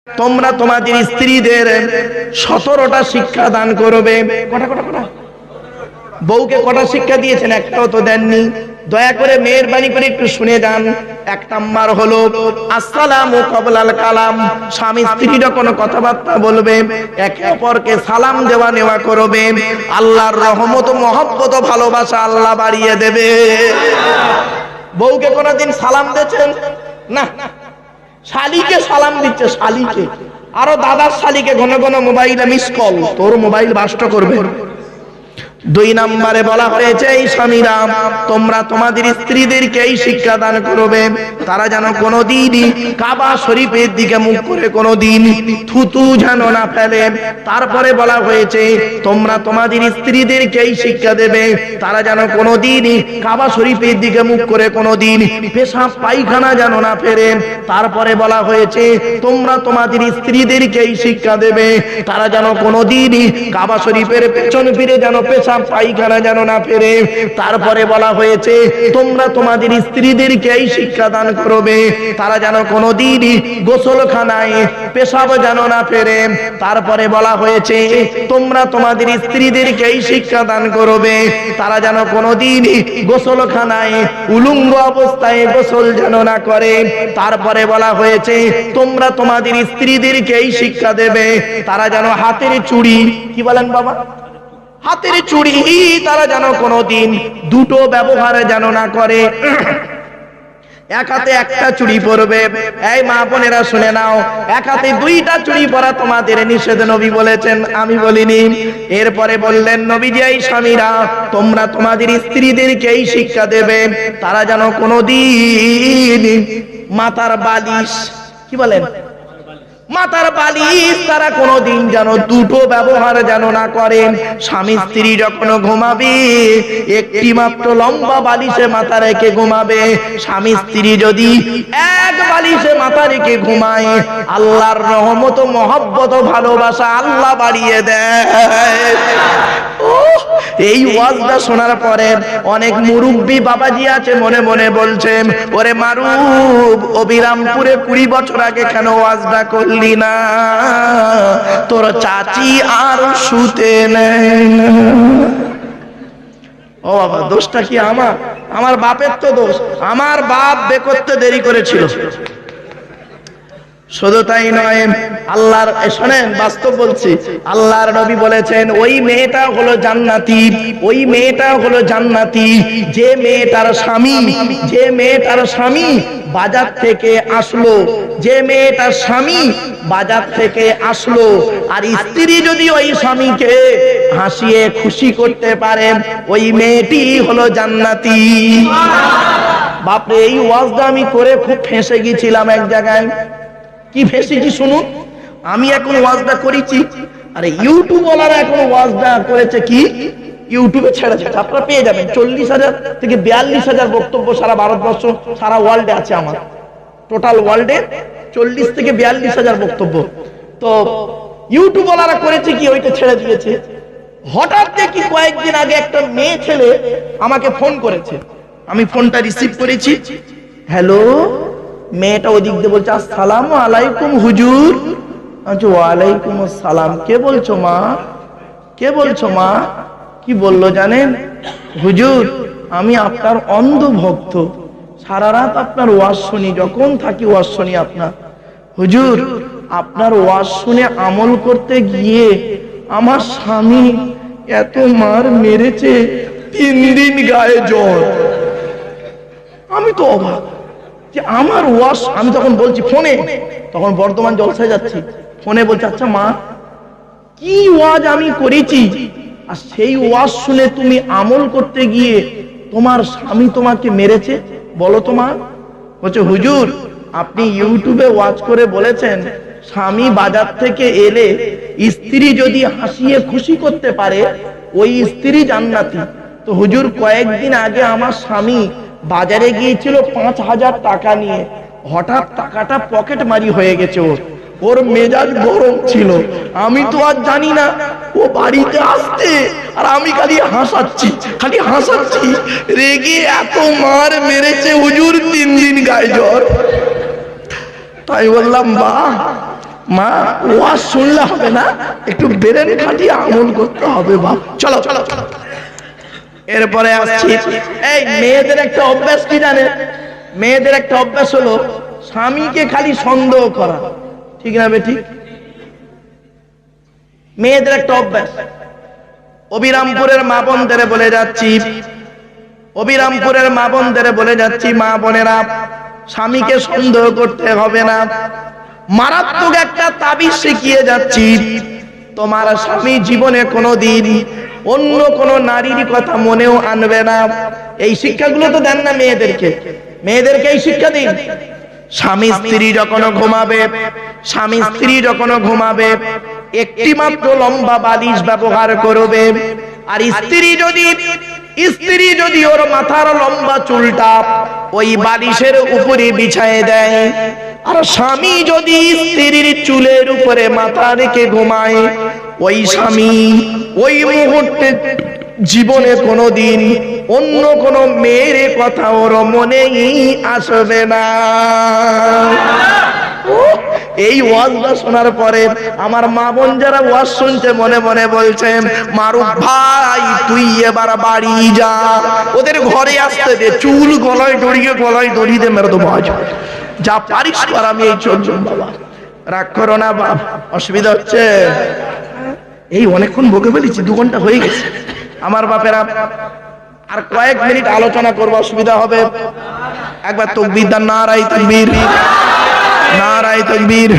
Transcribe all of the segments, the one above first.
তোমরা তোমাদের স্ত্রীদের 17টা শিক্ষা দান করবে। কটা বউকে কটা শিক্ষা দিয়েছেন? একটাও তো দেননি। দয়া করে মেহেরবানি করে একটু শুনে যান। এক নাম্বার হলো আসসালামু ক্বাবলাল কালাম। স্বামী স্ত্রী যখন কথাবার্তা বলবে একে অপরকে সালাম দেওয়া নেওয়া করবে। আল্লাহর রহমত, মহব্বত, ভালোবাসা আল্লাহ বাড়িয়ে দেবে। বউকে কোনদিন সালাম দিয়েছেন? না। শালিকে সালাম দিচ্ছে, শালিকে। আরো দাদার শালিকে ঘন ঘন মোবাইলে মিস কল, তোর মোবাইল বাস্ট করবে। 2 নম্বরে বলা হয়েছে এই স্বামীরা তোমরা তোমাদের স্ত্রীদেরকে এই শিক্ষা দান করবে তারা যেন কোনোদিন কাবা শরীফের দিকে মুখ করে কোনোদিন থুতু যেন না ফেলে। তারপরে বলা হয়েছে তোমরা তোমাদের স্ত্রীদেরকে এই শিক্ষা দেবে তারা যেন কোনোদিন কাবা শরীফের দিকে মুখ করে কোনোদিন পেশাব পায়খানা যেন না ফেলে। তারপরে বলা হয়েছে তোমরা তোমাদের স্ত্রীদেরকে এই শিক্ষা দেবে তারা যেন কোনোদিন কাবা শরীফের পেছন ফিরে যেন পেশাব পায়খানা যেন না ফেরে। তারপরে বলা হয়েছে তোমরা তোমাদের স্ত্রীদেরকে এই শিক্ষা দান করবে তারা যেন কোনোদিন গোসলখানায় পেশাব যেন না ফেরে। তারপরে বলা হয়েছে তোমরা তোমাদের স্ত্রীদেরকে এই শিক্ষা দান করবে তারা যেন কোনোদিন গোসলখানায় উলঙ্গ অবস্থায় গোসল যেন না করে। তারপরে বলা হয়েছে তোমরা তোমাদের স্ত্রীদেরকে এই শিক্ষা দেবে তারা যেন হাতের চুড়ি, কি বলেন বাবা, হাতের চুড়ি তারা যেন কোনোদিন দুটো ব্যবহার যেন না করে। এক হাতে একটা চুড়ি পরবে। এই মা বোনেরা শুনে নাও, এক হাতে 2টা চুড়ি পরা তোমাদের নিষেধ নবী বলেছেন, আমি বলিনি। এরপরে বললেন নবীজি এই স্বামীরা তোমরা তোমাদের স্ত্রীদেরকে এই শিক্ষা দেবে তারা যেন কোনোদিন মাথার বালিশ, কি বলেন, মাথার বালিশ তারা কোনোদিন যেন দুটো ব্যবহার যেন না করেন। স্বামী স্ত্রী যখন ঘুমাবে একটি মাত্র লম্বা বালিশে মাথা রেখে ঘুমাবে। স্বামী স্ত্রী যদি এক বালিশে মাথা রেখে ঘুমায় আল্লাহর রহমত, মহব্বত, ভালোবাসা আল্লাহ বাড়িয়ে দেয়। এই ওয়াজটা শোনার পরে অনেক মুরব্বী বাবাজি আছে মনে মনে বলছেন ওরে মারুফ অবিরামপুরে 20 বছর আগে কেন ওয়াজটা করলি না? তোর চাচি আর শুতে নেয় না। ও বাবা, দোষটা কি আমার? আমার বাপের তো দোষ। আমার বাপ বে করতে দেরি করেছিল। শুধু তাই নয়, আল্লাহর, শোনেন বাস্তব বলছি, আল্লাহর নবী বলেছেন ওই মেয়েটা হলো জান্নাতি, ওই মেয়েটা হলো জান্নাতি যে মেয়েটার স্বামী বাজার থেকে আসলো, যে মেয়েটার স্বামী বাজার থেকে আসলো আর স্ত্রী যদি ওই স্বামীকে হাসিয়ে খুশি করতে পারে ওই মেয়েটি হলো জান্নাতি। বাপরে, এই ওয়াজটা আমি করে খুব ফেঁসে গেছিলাম এক জায়গায়। কি ফেসেছি শুনুন। আমি এখন ওয়াজটা করেছি, আরে ইউটিউব ওয়ালারা এখন ওয়াজটা করেছে কি ইউটিউবে ছেড়েছে, আপনারা পেয়ে যাবেন। 40,000 থেকে 42,000 বক্তব্য সারা ভারতবর্ষ, সারা ওয়ার্ল্ডে আছে। আমার টোটাল ওয়ার্ল্ডে 40 থেকে 42,000 বক্তব্য। তো ইউটিউব ওয়ালারা করেছে কি ওইটা ছেড়ে দিয়েছে। হঠাৎ দেখি কয়েকদিন আগে একটা মেয়ে ছেলে আমাকে ফোন করেছে, আমি ফোনটা রিসিভ করেছি। হ্যালো, মেয়েটা ওদিক দিয়ে বলছে আসসালামু আলাইকুম হুজুর। আচ্ছা, ওয়ালাইকুম আসসালাম। কে বলছো মা? কে বলছো মা? কি বললো জানেন হুজুর, আমি আপনার অন্ধ ভক্ত, সারা রাত আপনার ওয়াজ শুনি, যখন থাকি ওয়াজ শুনি আপনার। হুজুর, আপনার ওয়াজ শুনে আমল করতে গিয়ে আমার স্বামী এত মার মেরেছে, 3 দিন গায়ে জ্বর। আমি তো অবাক যে আমার ওয়াজ, আমি তখন বলছি ফোনে, তখন বর্তমান জলসায় যাচ্ছি, ফোনে বলছে আচ্ছা মা, কি ওয়াজ আমি করেছি আর সেই ওয়াজ শুনে তুমি আমল করতে গিয়ে তোমার স্বামী তোমাকে মেরেছে, বলো তো মা। বলছে হুজুর, আপনি ইউটিউবে ওয়াজ করে বলেছেন স্বামী বাজার থেকে এলে স্ত্রী যদি হাসিয়ে খুশি করতে পারে ওই স্ত্রী জান্নাতি। তো হুজুর, কয়েকদিন আগে আমার স্বামী বাজারে গিয়েছিল 5,000 টাকা নিয়ে, হঠাৎ টাকাটা পকেট মারি হয়ে গেছে। ওর মেজাজ গরম ছিল, আমি তো আর জানি না। ও বাড়িতে আসতে আর আমি খালি হাসাচ্ছি, রেগে এত মার মেরেছে হুজুর, 3 দিন গায়ে জ্বর। তাই বললাম বাহ, মা ওয়াজ শুনলে হবে না, একটু ব্রেন খাটিয়ে আমল করতে হবে বাপ। চলো চলো চলো। এরপরে আসছি, এই মেয়েদের একটা অভ্যাস কি জানে? মেয়েদের একটা অভ্যাস হলো স্বামীকে খালি সন্দেহ করা, ঠিক না বেঠিক? মেয়েদের একটা অভ্যাস। অবিরামপুরের মা বোনদের বলে যাচ্ছি, অবিরামপুরের মা বোনদের বলে যাচ্ছি, মা বোনেরা স্বামীকে সন্দেহ করতে হবে না। মারাত্মক একটা তাবিজ শিখিয়ে যাচ্ছি, তোমার স্বামী জীবনে কোনোদিন অন্য কোন নারীর কথা মনেও আনবে না। এই শিক্ষাগুলো তো দেন না মেয়েদেরকে, মেয়েদেরকে এই শিক্ষা দিন। স্বামী স্ত্রী যখন ঘুমাবে, স্বামী স্ত্রী যখন ঘুমাবে একটি মাত্র লম্বা বালিশ ব্যবহার করবে। আর স্ত্রী যদি ওর মাথার লম্বা চুলটা ওই বালিশের উপরে বিছায় দেয়, আর স্বামী যদি স্ত্রীর চুলের উপরে মাথা রেখে ঘুমায়, ওই স্বামী ওই মুহূর্তে জীবনে কোনোদিন অন্য কোন মেয়ের কথা ওর মনেই আসবে না। এই ওয়াজটা শোনার পরে আমার মা বোন যারা ওয়াজ শুনছে মনে মনে বলছেন, মারুফ ভাই তুই এবার বাড়ি যা, ওদের ঘরে আসতে দে, চুল গলায় দড়িয়ে দে, মেরে তো বাজ যা পারিস কর, আমি এই চলছুন বাবা, রাগ করো না বাপ, অসুবিধা হচ্ছে। এই অনেকক্ষণ বকে ফেলেছি, 2 ঘন্টা হয়ে গেছে আমার বাপেরা, আর কয়েক মিনিট আলোচনা করবো, অসুবিধা হবে। একবার তাকবীর দান, নারায়ে তাকবীর, নারায়ে তাকবীর।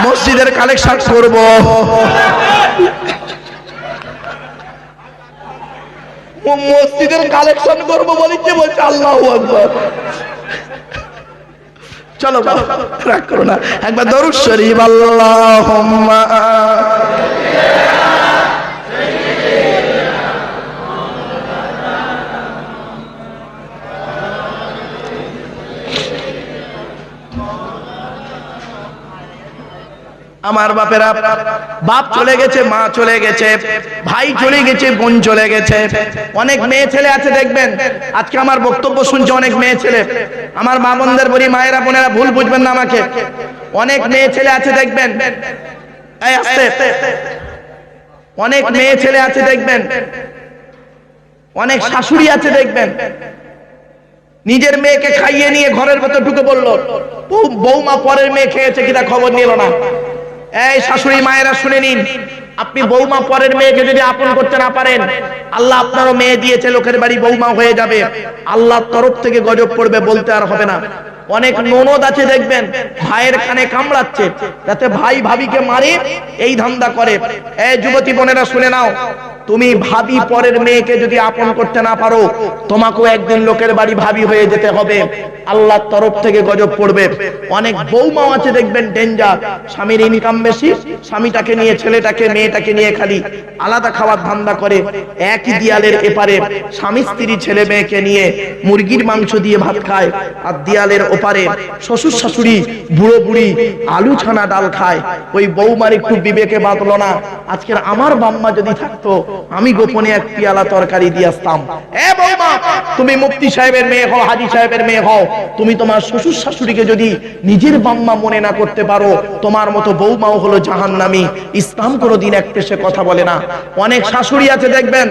মসজিদের কালেকশন করব, মসজিদের কালেকশন করব বলছে আল্লাহু আকবার। চলো রাগ করো না, একবার দরুদ শরীফ আল্লাহুম্মা আমার বাপেরা, বাপ চলে গেছে, মা চলে গেছে, ভাই চলে গেছে, বোন চলে গেছে, অনেক মেয়ে ছেলে আছে দেখবেন। আজকে আমার বক্তব্য শুনছে অনেক মেয়ে ছেলে, আমার মা বোনদের বলি, মায়েরা বোনেরা ভুল বুঝবেন না আমাকে, অনেক মেয়ে ছেলে আছে দেখবেন, এই আস্তে, অনেক মেয়ে ছেলে আছে দেখবেন, অনেক শাশুড়ি আছে দেখবেন, নিজের মেয়েকে খাইয়ে নিয়ে ঘরের ভেতর ঢুকে বললো, বৌমা পরের মেয়ে খেয়েছে কিনা খবর নিল না। এই শাশুড়ি মায়েরা শুনে নিন, আপনি বৌমা পরের মেয়েকে যদি আপন করতে না পারেন, আল্লাহ আপনারও মেয়ে দিয়েছে, লোকের বাড়ি বৌমা হয়ে যাবে, আল্লাহর তরফ থেকে গজব পড়বে, বলতে আর হবে না। অনেক ননদ আছে দেখবেন ভাইয়ের কানে কামড়াচ্ছে যাতে ভাই ভাবিকে মারে, এই ধান্দা করে। এই যুবতী বোনেরা শুনে নাও, তুমি ভাবি পরের মেয়েকে যদি আপন করতে না পারো, তোমাকেও একদিন লোকের বাড়ি ভাবি হয়ে যেতে হবে, আল্লাহর তরফ থেকে গজব পড়বে। অনেক বৌমাও আছে দেখবেন ডেঞ্জার, স্বামীর ইনকাম বেশি, স্বামীটাকে নিয়ে, ছেলেটাকে মেয়েটাকে নিয়ে খালি আলাদা খাওয়ার ধান্দা করে। একই দেয়ালের এপারে স্বামী স্ত্রী ছেলে মেয়েকে নিয়ে মুরগির মাংস দিয়ে ভাত খায়, আর দেয়ালের ওপারে শ্বশুর শাশুড়ি বুড়ো বুড়ি আলু ছানা ডাল খায়। ওই বৌমার একটু বিবেকে বাঁধলো না, আজকের আমার বাম্মা যদি থাকতো আমি গোপনে এক পিয়ালা তরকারি দিয়ে আসতাম। এ বৌমা, তুমি মুফতি সাহেবের মেয়ে হও, হাজী সাহেবের মেয়ে হও, তুমি তোমার শ্বশুর শাশুড়িকে যদি নিজের বাম্মা মনে না করতে পারো, তোমার মতো বৌমাও হলো জাহান্নামী। ইসলাম কোনোদিন এক পেশে কথা বলে না। অনেক শাশুড়ি আছে দেখবেন,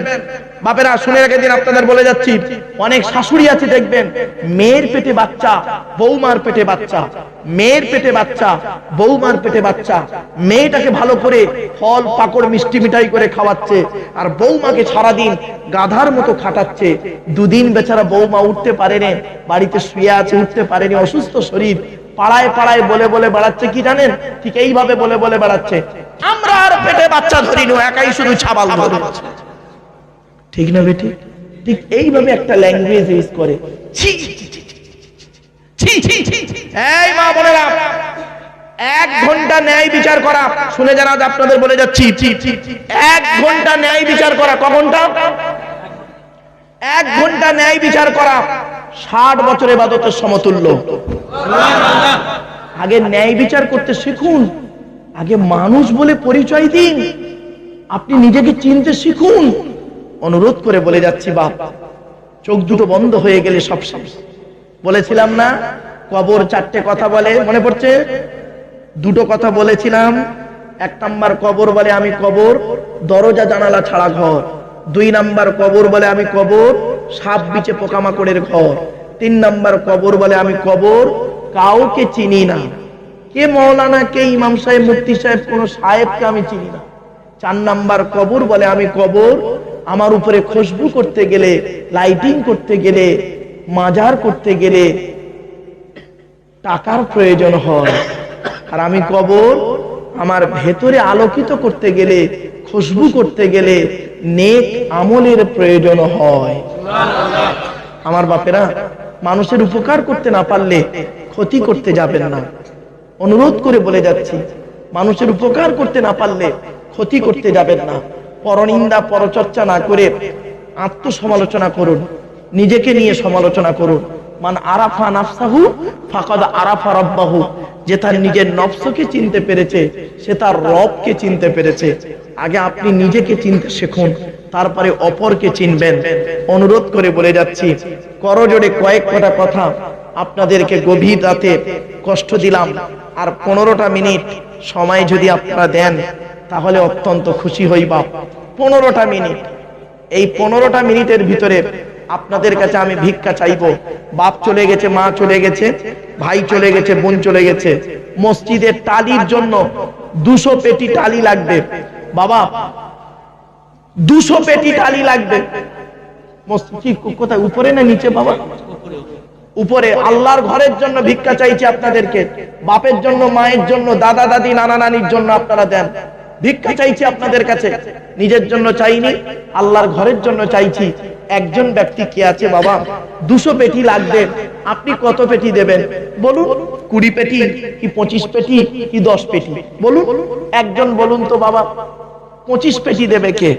বাপেরা শুনে রেখে দিন, আপনাদের বলে যাচ্ছি, অনেক শাশুড়ি আছে দেখবেন মেয়ের পেটে বাচ্চা, বৌমার পেটে বাচ্চা, মেয়ের পেটে বাচ্চা, বৌমার পেটে বাচ্চা, মেয়েটাকে ভালো করে ফল পাকড় মিষ্টি মিঠাই করে খাওয়াচ্ছে, আর বৌমাকে সারাদিন গাধার মতো খাটাচ্ছে। 2 দিন বেচারা বৌমা উঠতে পারেনি, বাড়িতে শুয়ে আছে, উঠতে পারেনি, অসুস্থ শরীর, পাড়ায় পাড়ায় বলে বলে বেড়াচ্ছে, কি জানেন, ঠিক এইভাবে বলে বলে বেড়াচ্ছে, আমরা আর পেটে বাচ্চা ধরিনি, একাই শুধু ছাবাল ধরেছে। ঠিক না বেটি? ঠিক এইভাবে একটা ল্যাঙ্গুয়েজ ইউজ করে। এই মা বোনেরা, 1 ঘন্টা ন্যায় বিচার করা, শুনে জানা আপনাদের বলে যাচ্ছি, 1 ঘন্টা ন্যায় বিচার করা, ক ঘন্টা? 1 ঘন্টা ন্যায় বিচার করা 60 বছর ইবাদতের সমতুল্য। আগে ন্যায় বিচার করতে শিখুন, আগে মানুষ বলে পরিচয় দিন, আপনি নিজেকে চিনতে শিখুন। অনুরোধ করে বলে যাচ্ছি বাপ, চোখ দুটো বন্ধ হয়ে গেলে সব শেষ। বলেছিলাম না কবর 4টে কথা বলে, মনে পড়ছে? দুটো কথা বলেছিলাম। 1 নাম্বার কবর বলে আমি কবর, দরজা জানালা ছাড়া ঘর। 2 নাম্বার কবর বলে আমি কবর, সাপ বিচে পোকামাকড়ের ঘর। 3 নাম্বার কবর বলে আমি কবর, কাউকে চিনি না। কে মৌলানা, কে ইমাম সাহেব, মুফতি সাহেব, কোন সাহেবকে আমি চিনি না। 4 নাম্বার কবর বলে আমি কবর, আমার উপরে খুশবু করতে গেলে, লাইটিং করতে গেলে, মাজার করতে গেলে টাকার প্রয়োজন হয়। আর আমি কবর, আমার ভেতরে আলোকিত করতে গেলে, খুশবু করতে গেলে নেক আমলের প্রয়োজন হয়। আমার বাপেরা, মানুষের উপকার করতে না পারলে ক্ষতি করতে যাবেন না। অনুরোধ করে বলে যাচ্ছি, মানুষের উপকার করতে না পারলে ক্ষতি করতে যাবেন না। পরনিন্দা পরচর্চা না করে আত্মসমালোচনা করুন, নিজেকে নিয়ে সমালোচনা করুন। মান আরাফা নাফসাহু ফাকাদ আরাফা রাব্বাহু, যে তার নিজের নফসকে চিনতে পেরেছে সে তার রবকে চিনতে পেরেছে। আগে আপনি নিজেকে চিনতে শিখুন, তারপরে অপরকে চিনবেন। অনুরোধ করে বলে যাচ্ছি, করজোড়ে কয়েক কটা কথা আপনাদেরকে গভীর রাতে কষ্ট দিলাম। আর 15টা মিনিট সময় যদি আপনারা দেন তাহলে অত্যন্ত খুশি হইবা। 15টা মিনিট, এই 15টা মিনিটের ভিতরে আপনাদের কাছে আমি ভিক্ষা চাইবো। বাপ চলে গেছে, মা চলে গেছে, ভাই চলে গেছে, বোন চলে গেছে। মসজিদের টালির জন্য 200 পেটি টালি লাগবে। বাবা 200 পেটি টালি লাগবে। মসজিদ কোথায়, উপরে না নিচে বাবা? উপরে। আল্লাহর ঘরের জন্য ভিক্ষা চাইছি আপনাদেরকে, বাপের জন্য, মায়ের জন্য, দাদা দাদি, নানা নানির জন্য আপনারা দেন। ভিক্ষা চাইছি আপনাদের কাছে, নিজের জন্য চাইনি, আল্লাহর ঘরের জন্য চাইছি। একজন ব্যক্তি কে আছে বাবা? 200 পেটি লাগবে। আপনি কত পেটি দেবেন বলুন? 20 পেটি কি 25 পেটি কি 10 পেটি বলুন? একজন বলুন তো বাবা, 25 পেটি দেবে কে?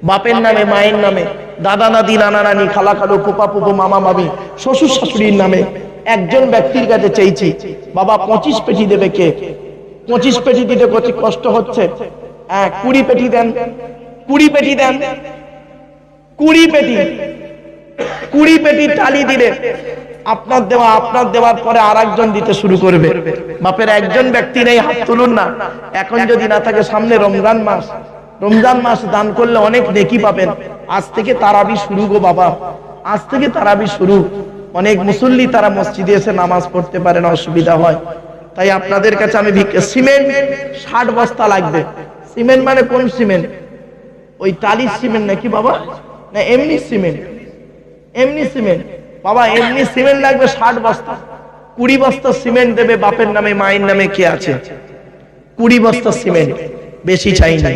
বাপের নামে, মায়ের নামে, দাদা দাদি, নানা নানি, খালা খালু, ফুপা ফুপু, মামা মামি, শ্বশুর শাশুড়ির নামে একজন ব্যক্তির কাছে চাইছি। বাবা 25 পেটি দেবে কে? 25 পেটি দিতে কষ্ট হচ্ছে। 20 পেটি দেন, 20 পেটি দেন, 20 পেটি। 20 পেটি টালি দিলে আপনার দেওয়া, আপনার দেওয়ার পরে আর একজন দিতে শুরু করবে। বাপের একজন ব্যক্তি নেই, হাত তুলুন না। এখন যদি না থাকে, সামনে রমজান মাস, রমজান মাস দান করলে অনেক নেকি পাবেন। আজ থেকে তারাবি শুরু গো বাবা, আজ থেকে তারাবি শুরু। অনেক মুসল্লি তারা মসজিদে এসে নামাজ পড়তে পারে না, অসুবিধা হয়। তাই আপনাদের কাছে আমি সিমেন্ট 60 বস্তা লাগবে। সিমেন্ট মানে কোন সিমেন্ট? ওই টালির সিমেন্ট নাকি বাবা? না এমনি সিমেন্ট? এমনি সিমেন্ট বাবা, এমনি সিমেন্ট লাগবে 60 বস্তা। 20 বস্তা সিমেন্ট দেবে বাপের নামে, মায়ের নামে কে আছে? 20 বস্তা সিমেন্ট, বেশি চাই না।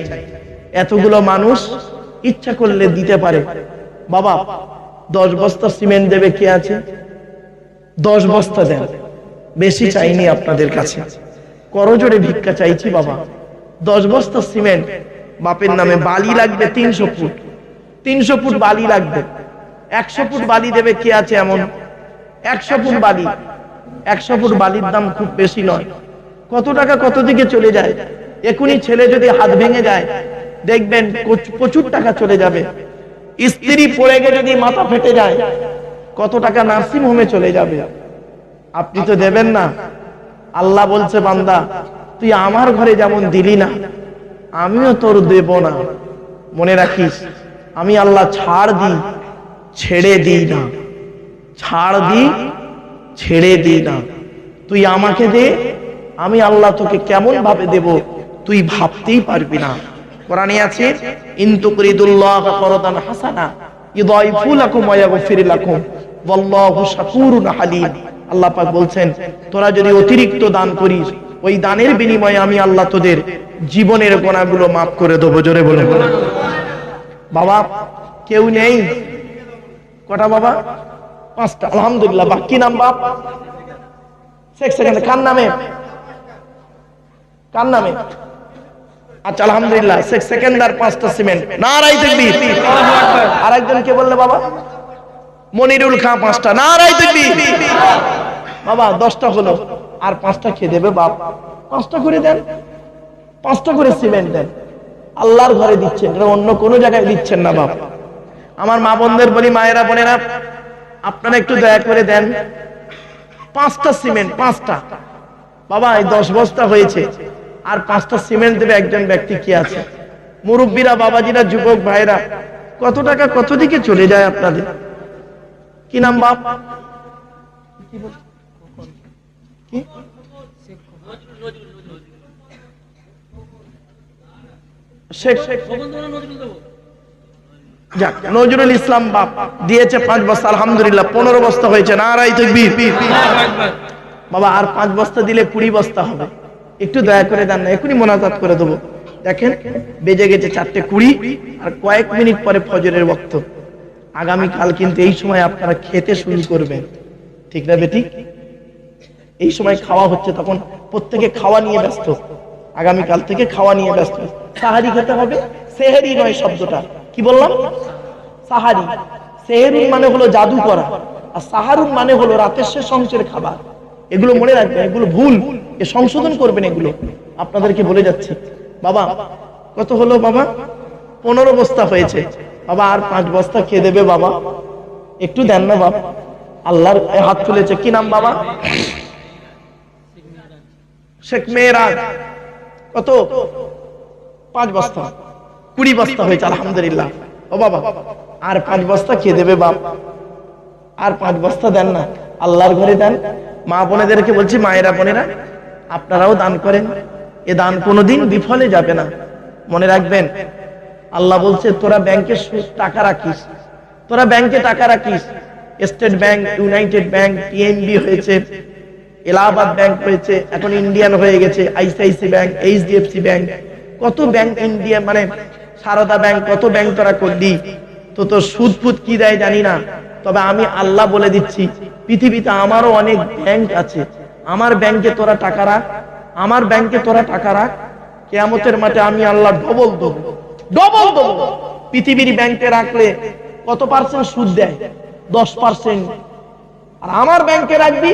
এতগুলো মানুষ ইচ্ছা করলে দিতে পারে। বাবা 10 বস্তা সিমেন্ট দেবে কে আছে? 10 বস্তা দেন, বেশি চাইনি আপনাদের কাছে। করজোড়ে ভিক্ষা চাইছি বাবা। 10 বস্তা সিমেন্ট বাপের নামে। বালি লাগবে 300 ফুট, 300 ফুট বালি লাগবে। 100 ফুট বালি দেবে কে আছে এমন? 100 ফুট বালি। 100 ফুট বালির দাম খুব বেশি নয়। কত টাকা কত দিকে চলে যায়। এখনই ছেলে যদি হাত ভেঙে যায় দেখবেন প্রচুর টাকা চলে যাবে। স্ত্রী পড়ে গিয়ে যদি মাথা ফেটে যায় কত টাকা নার্সিং হোমে চলে যাবে। আপনি তো দেবেন না। আল্লাহ বলছে, বান্দা তুই আমার ঘরে যেমন দিলি না, আমিও তোর দেব না। মনে রাখিস, আমি আল্লাহ ছাড় দিই, ছেড়ে দিই না। ছাড় দিই, ছেড়ে দিই না। তুই আমাকে দে, আমি আল্লাহ তোকে কেমন ভাবে দেব তুই ভাবতেই পারবি না। কোরআনে আছে, ইনতুকরিদুল্লাহ করদান হাসানা ইদাইফু লাকুম ওয়া ইয়াগফির লাকুম ওয়াল্লাহু শাকুরুন হালিম। আল্লাহ পাক বলছেন, তোরা যদি অতিরিক্ত দান করিস, ওই দানের বিনিময়ে আমি আল্লাহ তোদের জীবনের গুনাহগুলো মাফ করে দেব। জোরে বলে বাবা কেউ নেই? কটা বাবা? 5টা। আলহামদুলিল্লাহ। বাকি নাম বাপ? শেখ সেকেন্ড। কার নামে? কার নামে? আচ্ছা আলহামদুলিল্লাহ। শেখ সেকেন্দার 5টা সিমেন্ট। নারায়ে তাকবীর। আরেকজন কে বললে বাবা? মনিরুল খান 5টা। নারায়ে তাকবীর। বাবা 10টা হলো, আর 5টা কে দেবে বাপ? 5টা করে দেন, 5টা করে সিমেন্ট দেন। আল্লাহর ঘরে দিচ্ছেন, এটা অন্য কোনো জায়গায় দিচ্ছেন না বাপ। আমার মা বোনদের বলি, মায়েরা বোনেরা আপনারা একটু দয়া করে দেন 5টা সিমেন্ট। 5টা বাবা এই 10 বস্তা হয়েছে, আর 5টা সিমেন্ট দেবে একজন ব্যক্তি, কি আছে? মুরব্বীরা, বাবাজিরা, যুবক ভাইরা, কত টাকা কত দিকে চলে যায় আপনাদের? কি নাম বাপ? কি? যাক, নজরুল ইসলাম বাপ দিয়েছে 5 বস্তা, আলহামদুলিল্লাহ 15 বস্তা হয়েছে, নারায়ে তাকবীর। বাবা আর 5 বস্তা দিলে 20 বস্তা হবে, একটু দয়া করে দেন না, এখনই মোনাজাত করে দেবো। দেখেন বেজে গেছে 4:20, আর কয়েক মিনিট পরে ফজরের ওয়াক্ত। আগামীকাল কিন্তু এই সময় আপনারা খেতে শুরু করবেন, ঠিক না বেটি? এই সময় খাওয়া হচ্ছে, তখন প্রত্যেকে খাওয়া নিয়ে ব্যস্ত, আগামীকাল থেকে খাওয়া নিয়ে ব্যস্ত। সাহারি খেতে হবে, সেহেরি নয় শব্দটা, কি বললাম? সাহারি। সেহেরি মানে হলো জাদু করা, আর সাহারুন মানে হলো রাতের শেষ অংশের খাবার। এগুলো মনে রাখবেন, এগুলো ভুল, এ সংশোধন করবেন এগুলো, আপনাদেরকে বলে যাচ্ছি। বাবা কত হলো বাবা? 15 বস্তা হয়েছে। বাবা আর 5 বস্তা খেয়ে দেবে বাবা, একটু দেন না বাবা। আল্লাহর হাত তুলেছে, কি নাম বাবা? শেখ মেহরাজ। কত? 5 বস্তা, 20 বস্তা হয়েছে, আলহামদুলিল্লাহ। ও বাবা আর 5 বস্তা খেয়ে দেবে বাপ, আর 5 বস্তা দেন না, আল্লাহর ঘরে দেন। মা বোনেদেরকে বলছি, মায়েরা বোনেরা আপনারাও দান করেন, এ দান কোনোদিন বিফলে যাবে না, মনে রাখবেন। আল্লাহ বলছে তোরা ব্যাংকে টাকা রাখিস, তোরা ব্যাংকে টাকা রাখিস। State bank, United bank, PNB হয়েছে, এলাহাবাদ ব্যাংক হয়েছে, এখন ইন্ডিয়ান হয়ে গেছে, আইসিআইসি ব্যাংক, এইচডিএফসি ব্যাংক, কত ব্যাংক ইন্ডিয়া, মানে সারদা ব্যাংক, কত ব্যাংক তোরা করলি। তো তোর সুদ ফুদ কি দেয় জানি না, তবে আমি আল্লাহ বলে দিচ্ছি, পৃথিবীতে আমারও অনেক ব্যাংক আছে, আমার ব্যাংকে তোরা টাকা রাখ, আমার ব্যাংকে তোরা টাকা রাখ, কিয়ামতের মাঠে আমি আল্লাহ ডবল দেবো, ডবল দেবো। পৃথিবীর ব্যাংকে রাখলে কত পার্সেন্ট সুদ দেয়? 10%। আর আমার ব্যাংকে রাখবি,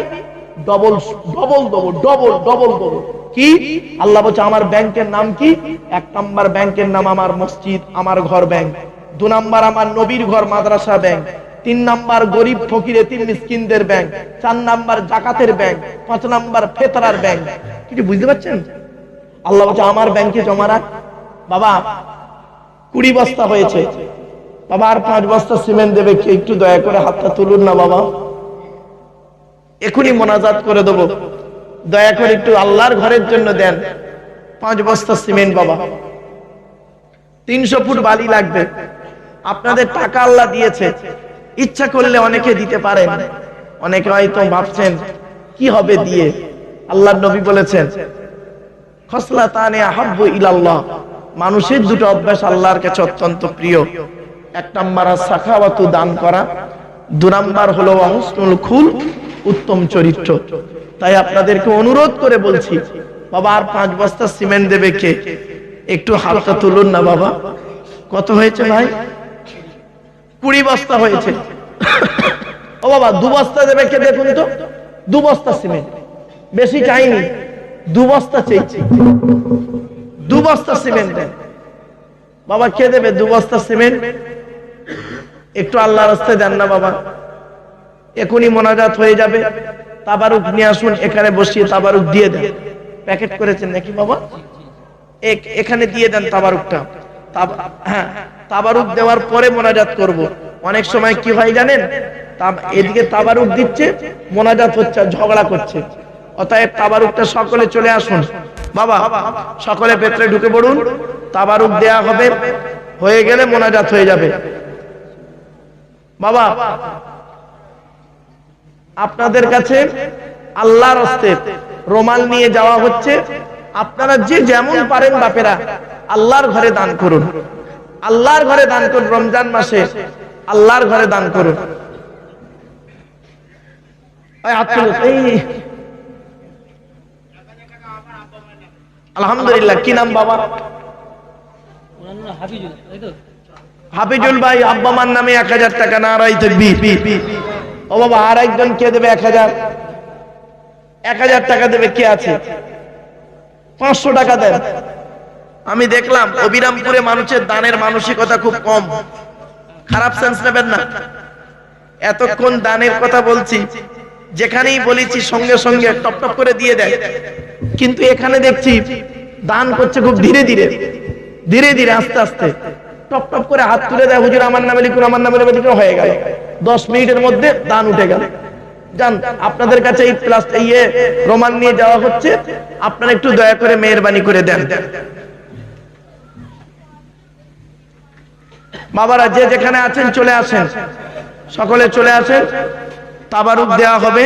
ডবল ডবল দেবো, ডবল ডবল দেবো। কি? আল্লাহ বলছে আমার ব্যাংকের নাম কি? 1 নাম্বার ব্যাংকের নাম আমার মসজিদ, আমার ঘর ব্যাংক। 2 নাম্বার আমার নবীর ঘর মাদ্রাসা ব্যাংক। 3 নাম্বার গরিব ফকির এতিম মিসকিনদের ব্যাংক। 4 নাম্বার জাকাতের ব্যাংক। 5 নাম্বার ফেতরার ব্যাংক। কি বুঝতে পারছেন? আল্লাহ বলছে আমার ব্যাংকে জমা রাখ। বাবা 20 বস্তা হয়েছে, বাবা আর 5 বস্তা সিমেন্ট দেবে, কে একটু দয়া করে হাতটা তুলুন না বাবা, এখনই মোনাজাত করে দেবো, দয়া করে একটু আল্লাহর ঘরের জন্য দেন। 5 বস্তা সিমেন্ট বাবা, 300 ফুট বালি লাগবে। আপনাদের টাকা আল্লাহ দিয়েছে, ইচ্ছা করলে অনেকে দিতে পারেন, অনেকে হয়তো ভাবছেন কি হবে দিয়ে। আল্লাহর নবী বলেছেন খসলাতানে আহাব্বু ইলাল্লাহ, মানুষের 2টো অভ্যাস আল্লাহর কাছে অত্যন্ত প্রিয়। 1 নাম্বার সাখাওয়াতু, দান করা। 2 নাম্বার হলো হুসনুল খুলক, উত্তম চরিত্র। তাই আপনাদেরকে অনুরোধ করে বলছি, বাবা আর 5 বস্তা সিমেন্ট দেবে কে? একটু হাতটা তুলুন না বাবা। কত হয়েছে ভাই? 20 বস্তা হয়েছে। ও বাবা 2 বস্তা দেবে কে? দেখুন তো, 2 বস্তা সিমেন্ট, বেশি চাইনি, 2 বস্তা চাইছি, 2 বস্তা সিমেন্ট দেন বাবা। কে দেবে 2 বস্তা সিমেন্ট? একটু আল্লাহর রাস্তায় দেন না বাবা, এখনই মোনাজাত হয়ে যাবে। তাবারুক নিয়ে আসুন, এখানে বসিয়ে তাবারুক দিয়ে দেন। প্যাকেট করেছেন নাকি বাবা? এখানে দিয়ে দেন তাবারুকটা। হ্যাঁ, তাবারুক দেওয়ার পরে মোনাজাত করব। অনেক সময় কি হয় জানেন, এদিকে তাবারুক দিচ্ছে, মোনাজাত হচ্ছে, ঝগড়া করছে। অতএব তাবারুকটা সকলে চলে আসুন বাবা, সকলে ভেতরে ঢুকে পড়ুন, তাবারুক দেয়া হবে, হয়ে গেলে মোনাজাত হয়ে যাবে। বাবা আপনাদের কাছে আল্লাহর হস্তে রুমাল নিয়ে যাওয়া হচ্ছে, আপনারা যে যেমন পারেন বাপেরা আল্লাহর ঘরে দান করুন, আল্লাহর ঘরে দান করুন। রমজান মাসে আল্লাহর ঘরে দান করুন। আলহামদুলিল্লাহ। কি নাম বাবা? হাফিজুল ভাই, আব্বা মার নামে 1000 টাকা। নারায়ে তাকবীর। ও বাবা আর একজন কে দেবে? 1000 টাকা দেবে কে আছে? 500 টাকা দেন। আমি দেখলাম অবিরামপুরে মানুষের দানের মানসিকতা খুব কম, খারাপ সেন্স নেবেন না। এতক্ষণ দানের কথা বলছি, যেখানেই বলেছি সঙ্গে সঙ্গে টপ টপ করে দিয়ে দেয়, কিন্তু এখানে দেখছি দান করছে খুব ধীরে ধীরে ধীরে ধীরে আস্তে আস্তে টপ টপ করে হাত তুলে দেয়, হুজুর আমার নামে লিখুন, আমার নামে লিখুন, হয়ে গেল 10 মিনিটের মধ্যে দান উঠে গেল। জান আপনাদের কাছে এই রোমান নিয়ে যাওয়া হচ্ছে, আপনারা একটু দয়া করে মেহেরবানি করে দেন। বাবারা যে যেখানে আছেন চলে আসেন, সকলে চলে আসেন, তাবারুক দেওয়া হবে।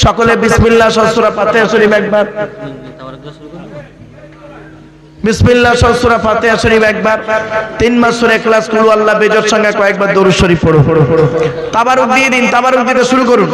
সকলে বিসমিল্লাহ সূরা ফাতিহা শরীফ একবার, বিসমিল্লাহ সূরা ফাতিহা শরীফ একবার, 3 মাস সূরা ইখলাস কুল আল্লাহ বেজর সঙ্গে কয়েকবার দরুদ শরীফ পড়ো। তাবারুক দিয়ে দিন, তাবারুক দিতে শুরু করুন।